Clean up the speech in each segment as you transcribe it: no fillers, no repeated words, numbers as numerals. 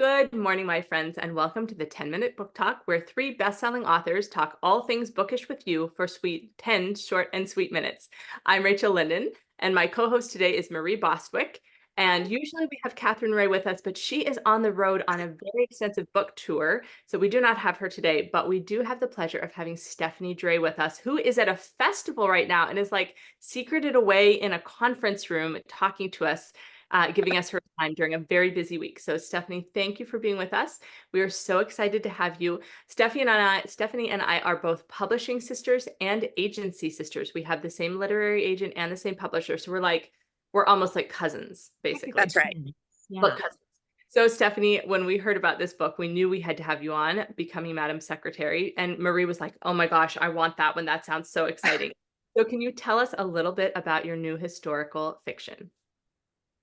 Good morning, my friends, and welcome to the 10-minute book talk, where three best-selling authors talk all things bookish with you for sweet 10 short and sweet minutes. I'm Rachel Linden, and my co-host today is Marie Bostwick. And usually we have Katherine Reay with us, but she is on the road on a very extensive book tour, so we do not have her today. But we do have the pleasure of having Stephanie Dray with us, who is at a festival right now and is like secreted away in a conference room talking to us, giving us her time during a very busy week. So Stephanie, thank you for being with us. We are so excited to have you. Stephanie and I are both publishing sisters and agency sisters. We have the same literary agent and the same publisher. So we're almost like cousins, basically. That's right. But Yeah. cousins. So Stephanie, when we heard about this book, we knew we had to have you on, Becoming Madam Secretary. And Marie was like, oh my gosh, I want that one. That sounds so exciting. So can you tell us a little bit about your new historical fiction?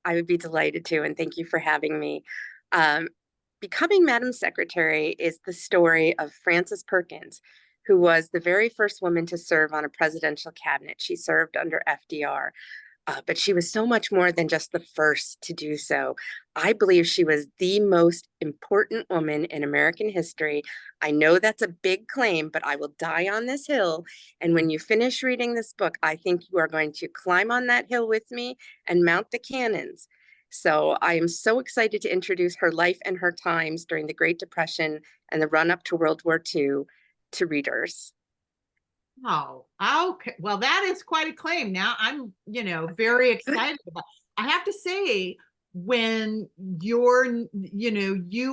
I would be delighted to, and thank you for having me. Um, Becoming Madam Secretary is the story of Frances Perkins, who was the very first woman to serve on a presidential cabinet. She served under FDR, but she was so much more than just the first to do so. I believe she was the most important woman in American history. I know that's a big claim, but I will die on this hill. And when you finish reading this book, I think you are going to climb on that hill with me and mount the cannons. So I am so excited to introduce her life and her times during the Great Depression and the run up to World War II to readers. Oh, okay. Well, that is quite a claim. Now I'm, very excited about. I have to say, when you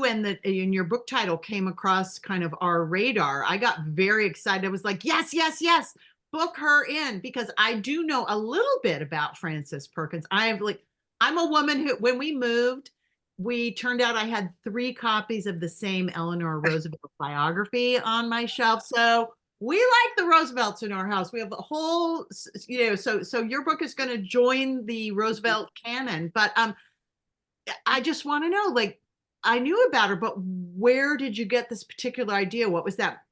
and your book title came across kind of our radar, I got very excited. I was like, yes, yes, yes, book her in, because I do know a little bit about Frances Perkins. I'm a woman who, when we moved, we turned out I had 3 copies of the same Eleanor Roosevelt biography on my shelf. So we like the Roosevelts in our house. We have a whole, so your book is going to join the Roosevelt canon. But I just want to know, like, I knew about her, but where did you get this particular idea? What was that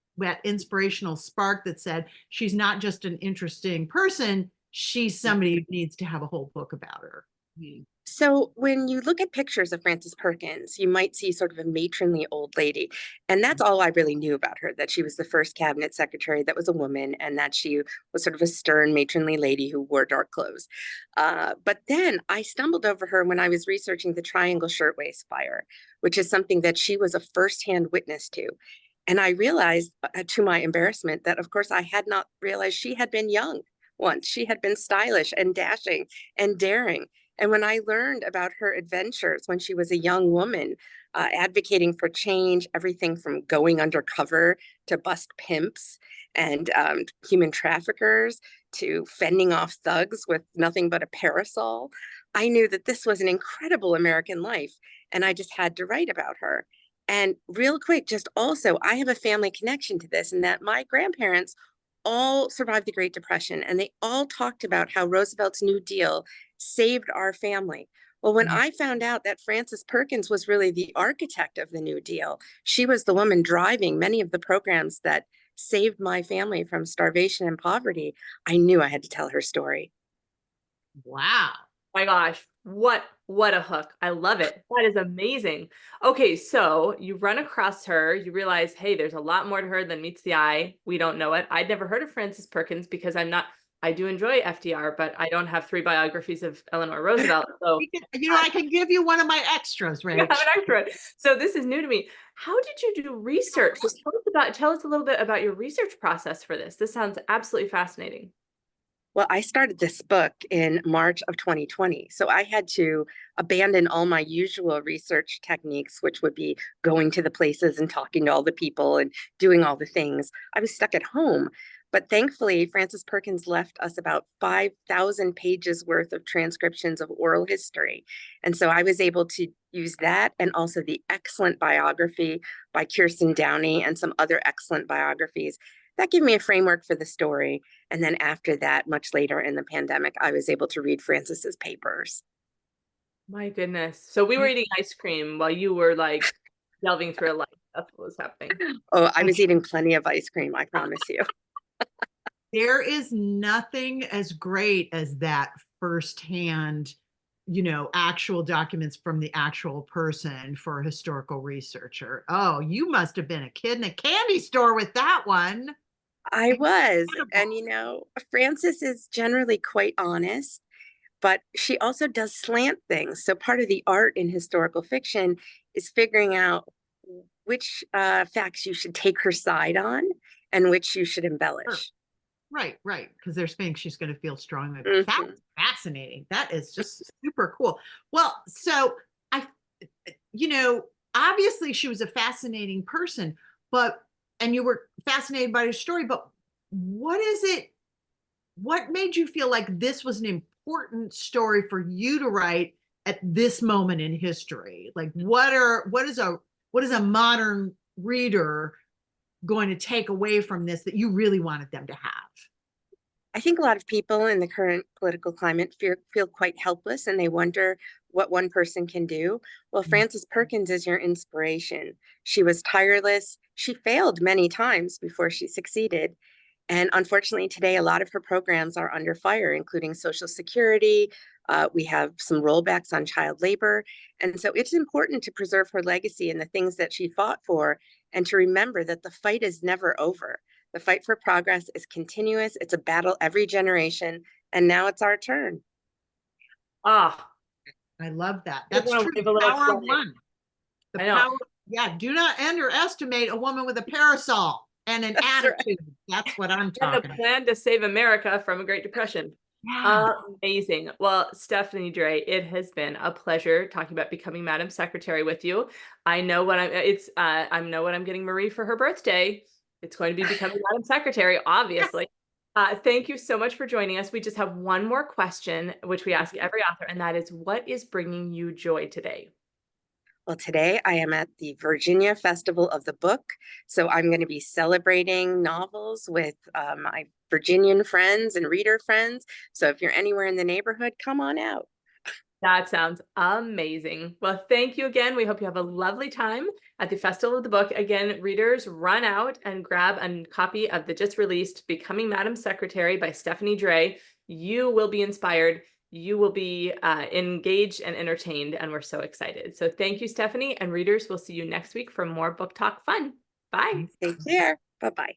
inspirational spark that said she's not just an interesting person, she's somebody who needs to have a whole book about her? So when you look at pictures of Frances Perkins, you might see sort of a matronly old lady. And that's all I really knew about her, that she was the first cabinet secretary that was a woman, and that she was sort of a stern matronly lady who wore dark clothes. But then I stumbled over her when I was researching the Triangle Shirtwaist Fire, which is something that she was a firsthand witness to. And I realized, to my embarrassment, that of course I had not realized she had been young once. She had been stylish and dashing and daring. And when I learned about her adventures when she was a young woman, advocating for change, everything from going undercover to bust pimps and human traffickers to fending off thugs with nothing but a parasol, I knew that this was an incredible American life. And I just had to write about her. And real quick, just also, I have a family connection to this, in that my grandparents all survived the Great Depression, and they all talked about how Roosevelt's New Deal saved our family. Well, when I found out that Frances Perkins was really the architect of the New Deal, she was the woman driving many of the programs that saved my family from starvation and poverty, I knew I had to tell her story. Wow. My gosh, what a hook. I love it. That is amazing. Okay, so you run across her, you realize, hey, there's a lot more to her than meets the eye. We don't know it. I'd never heard of Frances Perkins because I do enjoy FDR, but I don't have 3 biographies of Eleanor Roosevelt. So I can give you one of my extras, you have right? an extra. So this is new to me. How did you do research? So tell us a little bit about your research process for this. This sounds absolutely fascinating. Well, I started this book in March of 2020. So I had to abandon all my usual research techniques, which would be going to the places and talking to all the people and doing all the things. I was stuck at home. But thankfully, Frances Perkins left us about 5,000 pages worth of transcriptions of oral history. And so I was able to use that, and also the excellent biography by Kirsten Downey and some other excellent biographies. That gave me a framework for the story. And then after that, much later in the pandemic, I was able to read Frances's papers. My goodness. So we were eating ice cream while you were like delving through a life. That's what was happening. Oh, I was eating plenty of ice cream, I promise you. There is nothing as great as that firsthand actual documents from the actual person for a historical researcher. Oh, you must have been a kid in a candy store with that one. I was. And Incredible. Frances is generally quite honest, but she also does slant things. So part of the art in historical fiction is figuring out which facts you should take her side on and which you should Sure. embellish. Right. Because they're saying she's going to feel strongly. Mhm. That's fascinating. That is just super cool. Well, so I, obviously she was a fascinating person, and you were fascinated by her story, but what is it? What made you feel like this was an important story for you to write at this moment in history? Like what is a modern reader going to take away from this that you really wanted them to have? I think a lot of people in the current political climate feel quite helpless and they wonder what one person can do. Well, Frances Perkins is your inspiration. She was tireless. She failed many times before she succeeded. And unfortunately, today, a lot of her programs are under fire, including Social Security. We have some rollbacks on child labor. And so it's important to preserve her legacy and the things that she fought for, and to remember that the fight is never over. The fight for progress is continuous. It's a battle every generation. And now it's our turn. Ah, I love that. I That's want to true. wave a The little power of flag. one. The I know. power. Yeah. Do not underestimate a woman with a parasol and an That's right. attitude. That's what I'm And talking the about. plan to save America from a Great Depression. Yeah. Amazing. Well, Stephanie Dray, it has been a pleasure talking about becoming Madam Secretary with you. I know what I'm getting Marie for her birthday. It's going to be becoming Madam Secretary, obviously. Thank you so much for joining us. We just have one more question, which we ask every author, and that is, what is bringing you joy today? Well, today I am at the Virginia Festival of the Book. So I'm going to be celebrating novels with my Virginian friends and reader friends. So if you're anywhere in the neighborhood, come on out. That sounds amazing. Well, thank you again. We hope you have a lovely time at the Festival of the Book. Again, readers, run out and grab a copy of the just released Becoming Madam Secretary by Stephanie Dray. You will be inspired. You will be engaged and entertained, and we're so excited. So thank you, Stephanie, and readers, we'll see you next week for more book talk fun. Bye. Take care. Bye-bye.